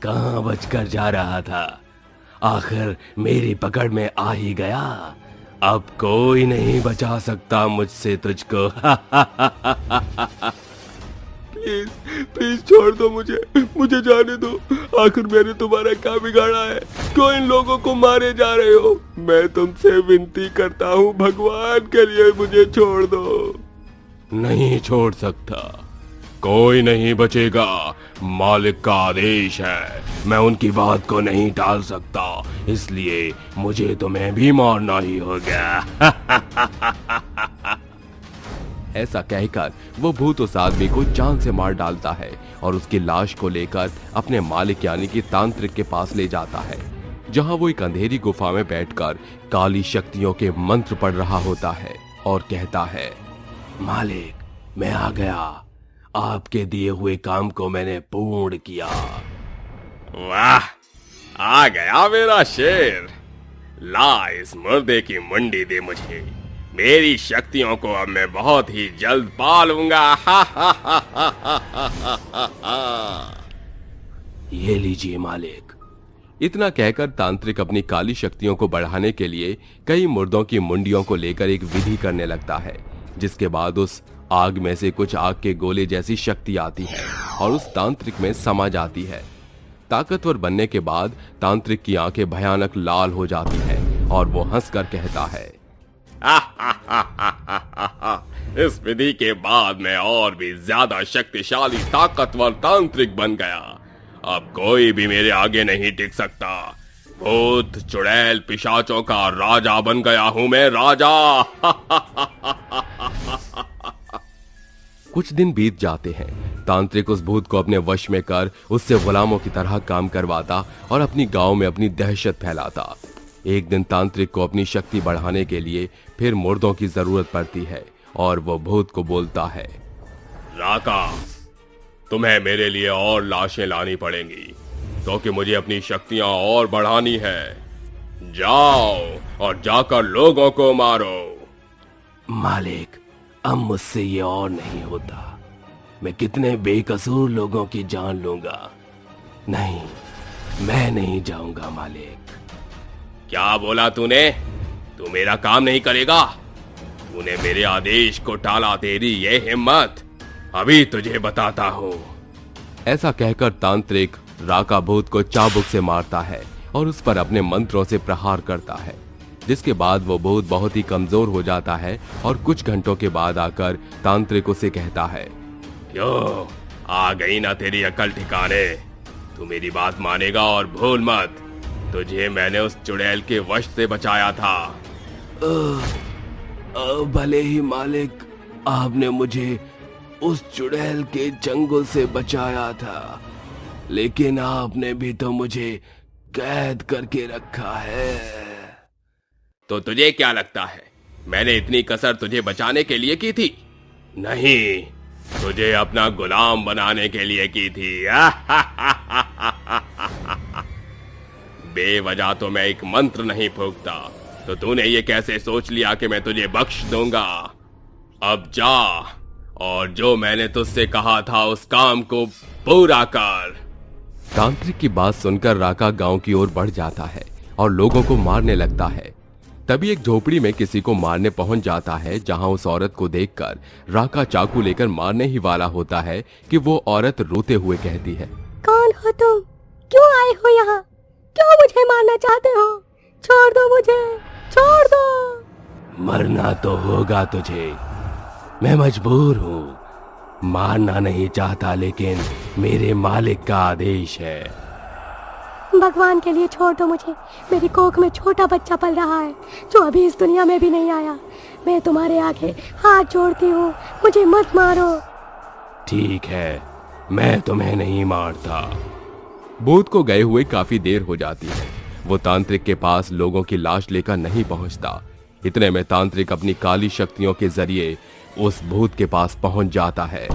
कहां बचकर जा रहा था, आखिर मेरी पकड़ में आ ही गया। अब कोई नहीं बचा सकता मुझसे तुझको। प्लीज प्लीज छोड़ दो मुझे जाने दो। आखिर मैंने तुम्हारा क्या बिगाड़ा है? क्यों इन लोगों को मारे जा रहे हो? मैं तुमसे विनती करता हूँ, भगवान के लिए मुझे छोड़ दो। नहीं छोड़ सकता, कोई नहीं बचेगा, मालिक का आदेश है। मैं उनकी बात को नहीं टाल सकता, इसलिए मुझे तुम्हें भी मारना ही होगा। ऐसा कहकर वो भूत उस आदमी को जान से मार डालता है और उसकी लाश को लेकर अपने मालिक यानी कि तांत्रिक के पास ले जाता है, जहां वो एक अंधेरी गुफा में बैठकर काली शक्तियों के मंत्र पढ़ रहा होता है और कहता है, मालिक, मैं आ गया, आपके दिए हुए काम को मैंने पूर्ण किया। वाह, आ गया मेरा शेर। ला इस मुर्दे की मुंडी दे मुझे, मेरी शक्तियों को अब मैं बहुत ही जल्द पा लूंगा। ये लीजिए मालिक। इतना कहकर तांत्रिक अपनी काली शक्तियों को बढ़ाने के लिए कई मुर्दों की मुंडियों को लेकर एक विधि करने लगता है, जिसके बाद उस आग में से कुछ आग के गोले जैसी शक्ति आती है और उस तांत्रिक में समा जाती है। ताकतवर बनने के बाद तांत्रिक की आंखें भयानक लाल हो जाती हैं और वो हंसकर कहता है, इस विधि के बाद मैं और भी ज्यादा शक्तिशाली ताकतवर तांत्रिक बन गया। अब कोई भी मेरे आगे नहीं टिक सकता। भूत चुड़ैल पिशाचों का राजा बन गया हूं मैं, राजा। कुछ दिन बीत जाते हैं। तांत्रिक उस भूत को अपने वश में कर उससे गुलामों की तरह काम करवाता और अपनी गांव में अपनी दहशत फैलाता। एक दिन तांत्रिक को अपनी शक्ति बढ़ाने के लिए फिर मुर्दों की जरूरत पड़ती है और वो भूत को बोलता है, राका, तुम्हें मेरे लिए और लाशें लानी पड़ेंगी, क्योंकि मुझे अपनी शक्तियां और बढ़ानी है। जाओ और जाकर लोगों को मारो। मालिक, अब मुझसे ये और नहीं होता। मैं कितने बेकसूर लोगों की जान लूंगा। नहीं, मैं नहीं जाऊंगा मालिक। क्या बोला तूने? तू मेरा काम नहीं करेगा? तूने मेरे आदेश को टाला, तेरी ये हिम्मत? अभी तुझे बताता हूँ। ऐसा कहकर तांत्रिक राका भूत को चाबुक से मारता है और उस पर अपने मंत्रों से प्रहार करता है, जिसके बाद वो भूत बहुत ही कमजोर हो जाता है और कुछ घंटों के बाद आकर तांत्रिक उसे कहता है, क्यों आ गई ना तेरी अकल ठिकाने? तू मेरी बात मानेगा और भूल मत, तुझे मैंने उस चुड़ैल के वश से बचाया था। भले ही मालिक, आपने मुझे उस चुड़ैल के चंगुल से बचाया था, लेकिन आपने भी तो मुझे कैद करके रखा है। तो तुझे क्या लगता है मैंने इतनी कसर तुझे बचाने के लिए की थी? नहीं, तुझे अपना गुलाम बनाने के लिए की थी। बेवजह तो मैं एक मंत्र नहीं फूंकता, तो तूने ये कैसे सोच लिया कि मैं तुझे बख्श दूंगा? अब जा और जो मैंने तुझसे कहा था उस काम को पूरा कर। तांत्रिक की बात सुनकर राका गांव की ओर बढ़ जाता है और लोगों को मारने लगता है। तभी एक झोपड़ी में किसी को मारने पहुंच जाता है, जहां उस औरत को देखकर राका चाकू लेकर मारने ही वाला होता है कि वो औरत रोते हुए कहती है, कौन हो तुम? क्यों आए हो यहाँ? क्यों मुझे मारना चाहते हो? छोड़ दो मुझे, छोड़ दो। मरना तो होगा तुझे, मैं मजबूर हूँ। मारना नहीं चाहता, लेकिन मेरे मालिक का आदेश है। भगवान के लिए छोड़ दो मुझे। मेरी कोख में छोटा बच्चा पल रहा है जो अभी इस दुनिया में भी नहीं आया। मैं तुम्हारे आगे हाथ जोड़ती हूँ, मुझे मत मारो। ठीक है, मैं तुम्हें नहीं मारता। भूत को गए हुए काफी देर हो जाती है। वो तांत्रिक के पास लोगों की लाश लेकर नहीं पहुंचता। इतने में तांत्रिक अपनी काली शक्तियों के जरिए उस भूत के पास पहुंच जाता है,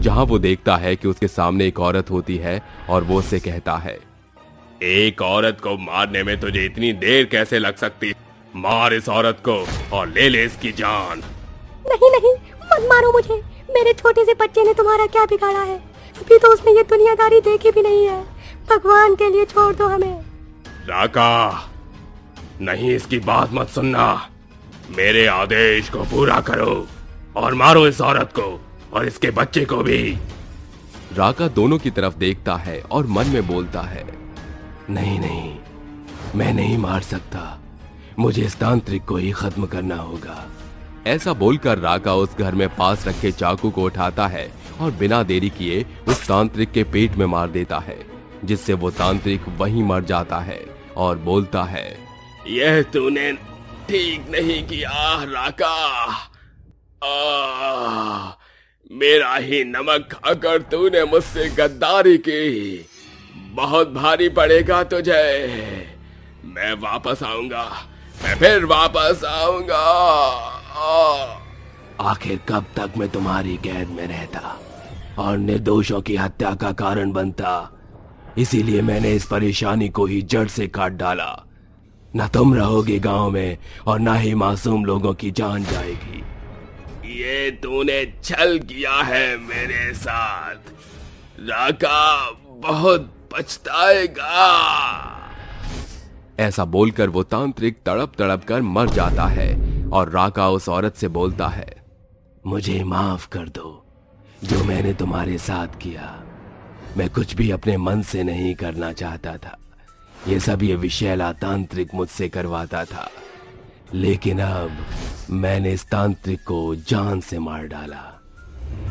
जहां वो देखता है कि उसके सामने एक औरत होती है और वो उसे कहता है, एक औरत को मारने में तुझे इतनी देर कैसे लग सकती? मार इस औरत को और ले ले इसकी जान। नहीं नहीं, मत मारो मुझे। मेरे छोटे से बच्चे ने तुम्हारा क्या बिगाड़ा है? अभी तो उसने ये दुनियादारी देखी भी नहीं है। भगवान के लिए छोड़ दो हमें। राका, नहीं, इसकी बात मत सुनना। मेरे आदेश को पूरा करो और मारो इस औरत को और इसके बच्चे को भी। राका दोनों की तरफ देखता है और मन में बोलता है, नहीं नहीं, मैं नहीं मार सकता। मुझे इस तांत्रिक को ही खत्म करना होगा। ऐसा बोलकर राका उस घर में पास रखे चाकू को उठाता है और बिना देरी किए उस तांत्रिक के पेट में मार देता है, जिससे वो तांत्रिक वहीं मर जाता है और बोलता है, यह तूने ठीक नहीं किया राका। मेरा ही नमक खाकर तूने मुझसे गद्दारी की। बहुत भारी पड़ेगा तुझे। मैं वापस आऊंगा, मैं फिर वापस आऊंगा। आखिर कब तक मैं तुम्हारी कैद में रहता और निर्दोषों की हत्या का कारण बनता? इसीलिए मैंने इस परेशानी को ही जड़ से काट डाला। न तुम रहोगे गांव में और न ही मासूम लोगों की जान जाएगी। ये तूने छल किया है मेरे साथ। राका बहुत पछताएगा। ऐसा बोलकर वो तांत्रिक तड़प तड़प कर मर जाता है और राका उस औरत से बोलता है, मुझे माफ कर दो जो मैंने तुम्हारे साथ किया। मैं कुछ भी अपने मन से नहीं करना चाहता था। ये सब ये विशैला तांत्रिक मुझसे करवाता था, लेकिन अब मैंने इस तांत्रिक को जान से मार डाला।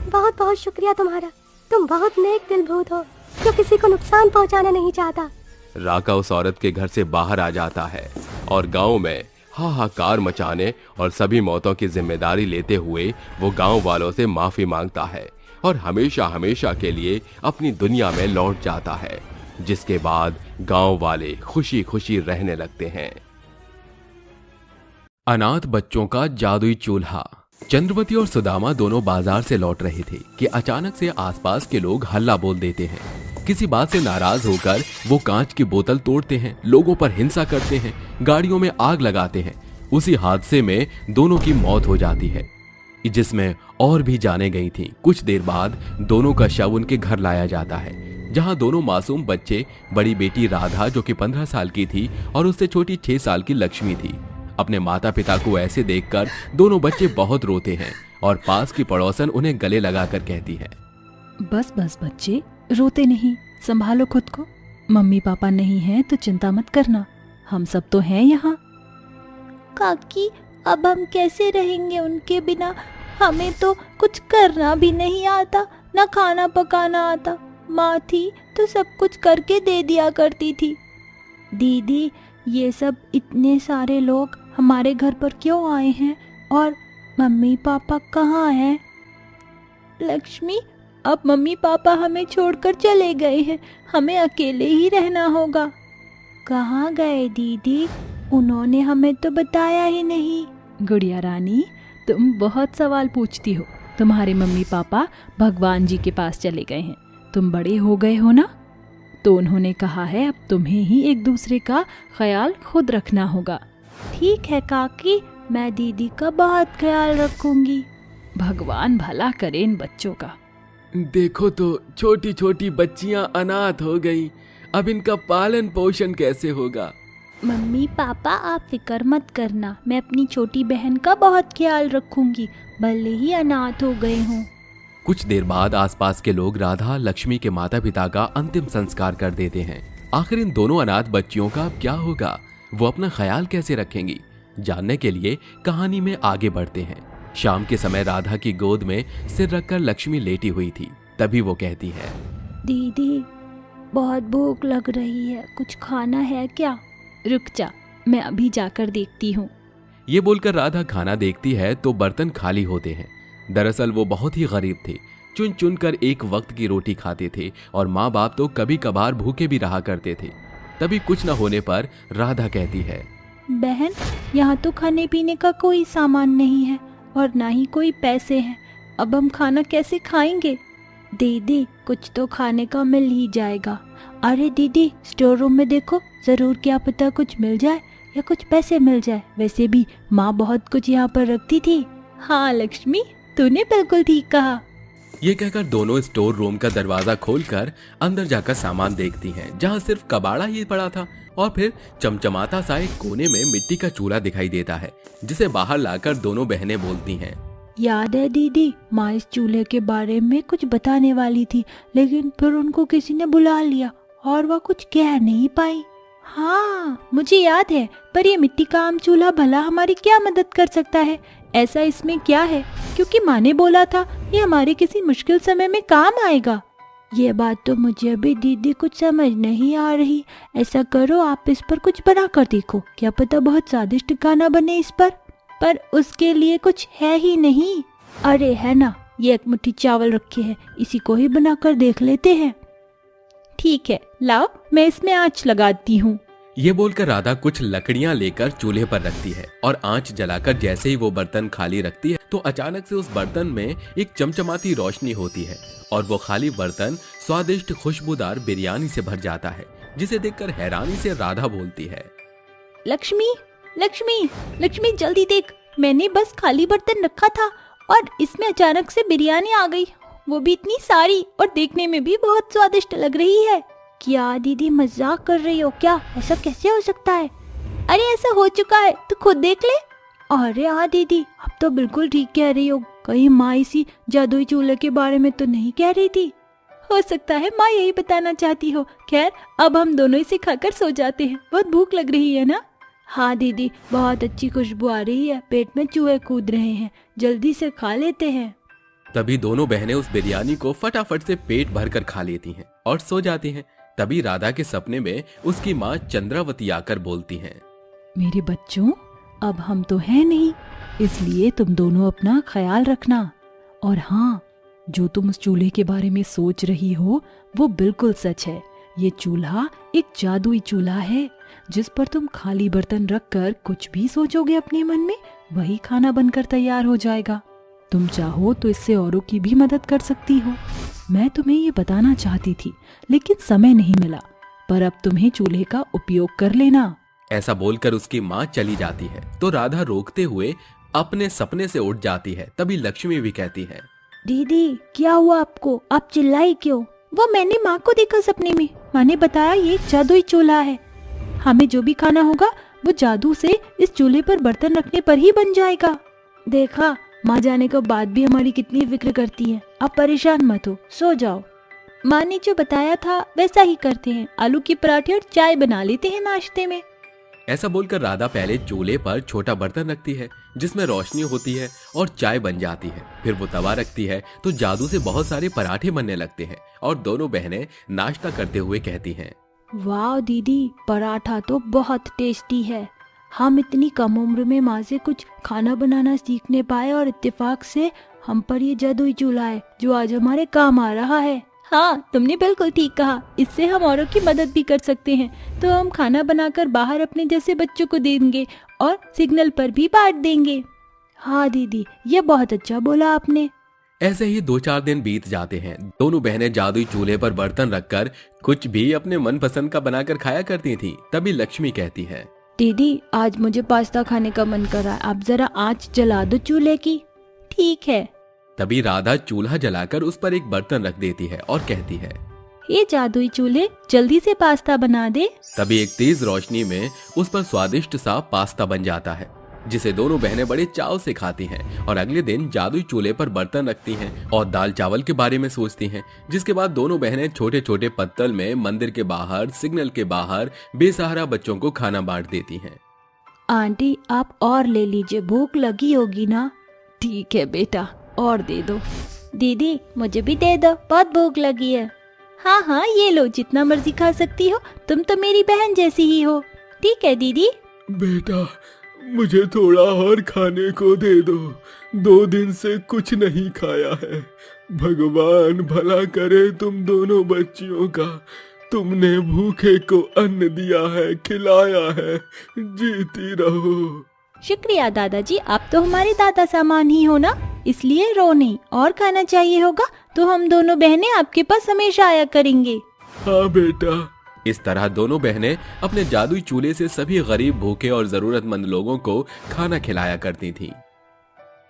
बहुत बहुत शुक्रिया तुम्हारा। तुम बहुत नेक दिल भूत हो जो किसी को नुकसान पहुंचाना नहीं चाहता। राका उस औरत के घर से बाहर आ जाता है और गांव में हाहाकार मचाने और सभी मौतों की जिम्मेदारी लेते हुए वो गांव वालों से माफी मांगता है और हमेशा हमेशा के लिए अपनी दुनिया में लौट जाता है, जिसके बाद गांव वाले खुशी खुशी रहने लगते हैं। अनाथ बच्चों का जादुई चूल्हा। चंद्रवती और सुदामा दोनों बाजार से लौट रहे थे कि अचानक से आसपास के लोग हल्ला बोल देते हैं। किसी बात से नाराज होकर वो कांच की बोतल तोड़ते हैं, लोगों पर हिंसा करते हैं, गाड़ियों में आग लगाते हैं। उसी हादसे में दोनों की मौत हो जाती है, जिसमें और भी जाने गई थी। कुछ देर बाद दोनों का शव उनके घर लाया जाता है, जहां दोनों मासूम बच्चे, बड़ी बेटी राधा जो कि 15 साल की थी और उससे छोटी 6 साल की लक्ष्मी थी। अपने माता पिता को ऐसे देखकर दोनों बच्चे बहुत रोते हैं और पास की पड़ोसन उन्हें गले लगाकर कहती है, बस बस बच्चे, रोते नहीं, संभालो खुद को। मम्मी पापा नहीं हैं तो चिंता मत करना, हम सब तो हैं यहाँ। काकी, अब हम कैसे रहेंगे उनके बिना? हमें तो कुछ करना भी नहीं आता, न खाना पकाना आता। माँ थी तो सब कुछ करके दे दिया करती थी। दीदी, ये सब इतने सारे लोग हमारे घर पर क्यों आए हैं और मम्मी पापा कहाँ हैं? लक्ष्मी, अब मम्मी पापा हमें छोड़कर चले गए हैं, हमें अकेले ही रहना होगा। कहाँ गए दीदी? उन्होंने हमें तो बताया ही नहीं। गुड़िया रानी, तुम बहुत सवाल पूछती हो। तुम्हारे मम्मी पापा भगवान जी के पास चले गए हैं। तुम बड़े हो गए हो ना, तो उन्होंने कहा है अब तुम्हें ही एक दूसरे का ख्याल खुद रखना होगा। ठीक है काकी, मैं दीदी का बहुत ख्याल रखूंगी। भगवान भला करे इन बच्चों का। देखो तो छोटी छोटी बच्चियां अनाथ हो गई, अब इनका पालन पोषण कैसे होगा? मम्मी पापा, आप फिक्र मत करना, मैं अपनी छोटी बहन का बहुत ख्याल रखूंगी, भले ही अनाथ हो गए हों। कुछ देर बाद आसपास के लोग राधा लक्ष्मी के माता पिता का अंतिम संस्कार कर देते हैं। आखिर इन दोनों अनाथ बच्चियों का अब क्या होगा, वो अपना ख्याल कैसे रखेंगी, जानने के लिए कहानी में आगे बढ़ते हैं। शाम के समय राधा की गोद में सिर रखकर लक्ष्मी लेटी हुई थी। तभी वो कहती है, दीदी बहुत भूख लग रही है, कुछ खाना है क्या? रुक जा, मैं अभी जाकर देखती हूँ। ये बोलकर राधा खाना देखती है तो बर्तन खाली होते हैं। दरअसल वो बहुत ही गरीब थे, चुन चुन कर एक वक्त की रोटी खाते थे और माँ बाप तो कभी कभार भूखे भी रहा करते थे। तभी कुछ न होने पर राधा कहती है, बहन, यहाँ तो खाने पीने का कोई सामान नहीं है और ना ही कोई पैसे हैं। अब हम खाना कैसे खाएंगे? दीदी कुछ तो खाने का मिल ही जाएगा। अरे दीदी, स्टोर रूम में देखो, जरूर क्या पता कुछ मिल जाए या कुछ पैसे मिल जाए। वैसे भी माँ बहुत कुछ यहाँ पर रखती थी। हाँ लक्ष्मी, तूने बिल्कुल ठीक कहा। ये कहकर दोनों स्टोर रूम का दरवाजा खोलकर अंदर जाकर सामान देखती हैं, जहाँ सिर्फ कबाड़ा ही पड़ा था और फिर चमचमाता सा एक कोने में मिट्टी का चूल्हा दिखाई देता है, जिसे बाहर लाकर दोनों बहनें बोलती हैं, याद है दीदी, माँ इस चूल्हे के बारे में कुछ बताने वाली थी, लेकिन फिर उनको किसी ने बुला लिया और वह कुछ कह नहीं पाई। हाँ मुझे याद है, पर ये मिट्टी का आम चूल्हा भला हमारी क्या मदद कर सकता है? ऐसा इसमें क्या है? क्योंकि माँ ने बोला था ये हमारे किसी मुश्किल समय में काम आएगा। ये बात तो मुझे अभी दीदी कुछ समझ नहीं आ रही। ऐसा करो, आप इस पर कुछ बना कर देखो, क्या पता बहुत स्वादिष्ट खाना बने इस पर उसके लिए कुछ है ही नहीं। अरे है ना, ये एक मुट्ठी चावल रखे हैं, इसी को ही बनाकर देख लेते हैं। ठीक है, लाओ मैं इसमें आंच लगाती हूँ। ये बोलकर राधा कुछ लकड़ियां लेकर चूल्हे पर रखती है और आंच जलाकर जैसे ही वो बर्तन खाली रखती है तो अचानक से उस बर्तन में एक चमचमाती रोशनी होती है और वो खाली बर्तन स्वादिष्ट खुशबूदार बिरयानी से भर जाता है, जिसे देखकर हैरानी से राधा बोलती है, लक्ष्मी लक्ष्मी लक्ष्मी, जल्दी देख, मैंने बस खाली बर्तन रखा था और इसमें अचानक से बिरयानी आ गई, वो भी इतनी सारी और देखने में भी बहुत स्वादिष्ट लग रही है। क्या दीदी मजाक कर रही हो क्या? ऐसा कैसे हो सकता है? अरे ऐसा हो चुका है, तू खुद देख ले। अरे हाँ दीदी, अब तो बिल्कुल ठीक कह रही हो। कहीं माँ इसी जादुई चूल्हे के बारे में तो नहीं कह रही थी? हो सकता है माँ यही बताना चाहती हो। खैर, अब हम दोनों इसे खाकर सो जाते हैं, बहुत भूख लग रही है ना? हाँ दीदी, बहुत अच्छी खुशबू आ रही है, पेट में चूहे कूद रहे हैं, जल्दी से खा लेते हैं। तभी दोनों बहनें उस बिरयानी को फटाफट से पेट भरकर खा लेती हैं और सो जाती हैं। तभी राधा के सपने में उसकी माँ चंद्रावती आकर बोलती हैं, मेरे बच्चों, अब हम तो हैं नहीं, इसलिए तुम दोनों अपना ख्याल रखना। और हाँ, जो तुम उस चूल्हे के बारे में सोच रही हो वो बिल्कुल सच है। ये चूल्हा एक जादुई चूल्हा है, जिस पर तुम खाली बर्तन रखकर कुछ भी सोचोगे अपने मन में, वही खाना बनकर तैयार हो जाएगा। तुम चाहो तो इससे औरों की भी मदद कर सकती हो। मैं तुम्हें ये बताना चाहती थी, लेकिन समय नहीं मिला, पर अब तुम्हें चूल्हे का उपयोग कर लेना। ऐसा बोलकर उसकी माँ चली जाती है तो राधा रोकते हुए अपने सपने से उठ जाती है। तभी लक्ष्मी भी कहती है, दीदी क्या हुआ आपको? आप चिल्लाई क्यों? वो मैंने माँ को देखा सपने में, माँ ने बताया ये जादुई चूल्हा है, हमें जो भी खाना होगा वो जादू से इस चूल्हे पर बर्तन रखने पर ही बन जाएगा। देखा, माँ जाने के बाद भी हमारी कितनी फिक्र करती है। आप परेशान मत हो, सो जाओ। माँ ने जो बताया था वैसा ही करते हैं, आलू की पराठे और चाय बना लेते हैं नाश्ते में। ऐसा बोलकर राधा पहले चूल्हे पर छोटा बर्तन रखती है जिसमें रोशनी होती है और चाय बन जाती है। फिर वो तवा रखती है तो जादू से बहुत सारे पराठे बनने लगते हैं और दोनों बहनें नाश्ता करते हुए कहती हैं, वाह दीदी, पराठा तो बहुत टेस्टी है। हम इतनी कम उम्र में माँ से कुछ खाना बनाना सीखने पाए और इत्तेफाक से हम पर ये जादुई चूल्हा है जो आज हमारे काम आ रहा है। हाँ, तुमने बिल्कुल ठीक कहा, इससे हम औरों की मदद भी कर सकते हैं। तो हम खाना बनाकर बाहर अपने जैसे बच्चों को देंगे और सिग्नल पर भी बांट देंगे। हाँ दीदी, ये बहुत अच्छा बोला आपने। ऐसे ही 2-4 दिन बीत जाते हैं। दोनों बहनें जादुई चूल्हे पर बर्तन रखकर कुछ भी अपने मनपसंद का बनाकर खाया करती थीं। तभी लक्ष्मी कहती है, दीदी आज मुझे पास्ता खाने का मन कर रहा है, आप जरा आंच जला दो चूल्हे की। ठीक है। तभी राधा चूल्हा जलाकर उस पर एक बर्तन रख देती है और कहती है, ये जादुई चूल्हे जल्दी से पास्ता बना दे। तभी एक तेज रोशनी में उस पर स्वादिष्ट सा पास्ता बन जाता है। जिसे दोनों बहनें बड़े चाव से खाती हैं और अगले दिन जादुई चूल्हे पर बर्तन रखती हैं और दाल चावल के बारे में सोचती हैं। जिसके बाद दोनों बहनें छोटे छोटे पत्तल में मंदिर के बाहर, सिग्नल के बाहर बेसहारा बच्चों को खाना बांट देती हैं। आंटी आप और ले लीजिए, भूख लगी होगी ना। ठीक है बेटा, और दे दो। दीदी मुझे भी दे दो, बहुत भूख लगी है। हाँ हाँ ये लो, जितना मर्जी खा सकती हो, तुम तो मेरी बहन जैसी ही हो। ठीक है दीदी। बेटा मुझे थोड़ा और खाने को दे दो, 2 दिन से कुछ नहीं खाया है। भगवान भला करे तुम दोनों बच्चियों का, तुमने भूखे को अन्न दिया है, खिलाया है, जीती रहो। शुक्रिया दादाजी, आप तो हमारे दादा सामान ही हो ना, इसलिए रो नहीं। और खाना चाहिए होगा तो हम दोनों बहनें आपके पास हमेशा आया करेंगे। हाँ बेटा। इस तरह दोनों बहनें अपने जादुई चूल्हे से सभी गरीब, भूखे और जरूरतमंद लोगों को खाना खिलाया करती थीं।